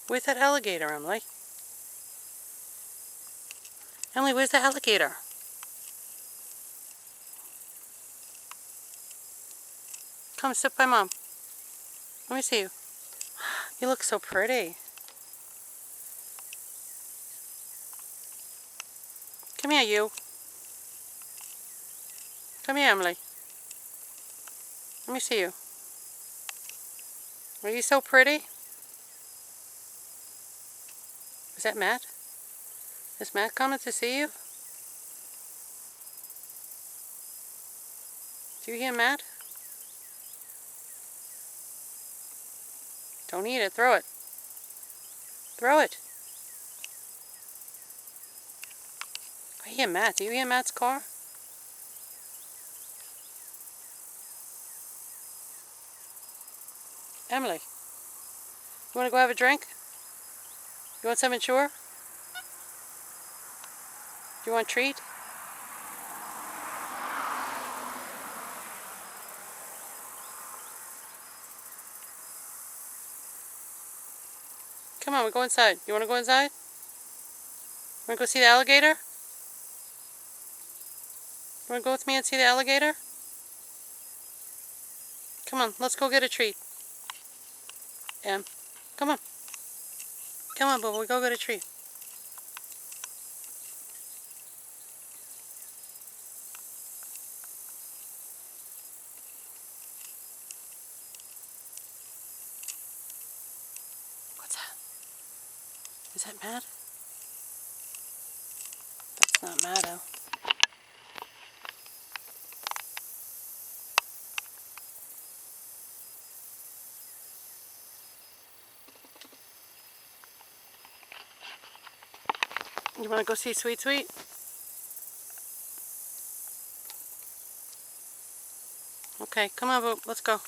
Where's that alligator, Emily? Emily, where's the alligator? Come sit by Mom. Let me see you. You look so pretty. Come here, you. Come here, Emily. Let me see you. Are you so pretty? Is that Matt? Is Matt coming to see you? Do you hear Matt? Don't eat it. Throw it. Throw it. I hear Matt. Do you hear Matt's car? Emily, you want to go have a drink? You want some Ensure? Do you want a treat? Come on, we'll go inside. You want to go inside? Want to go see the alligator? You want to go with me and see the alligator? Come on, let's go get a treat. Em, come on. Come on, Bubba, we go get a treat. What's that? Is that Matt? That's not Matto. You want to go see Sweet Sweet? Okay, come on, Boo. Let's go.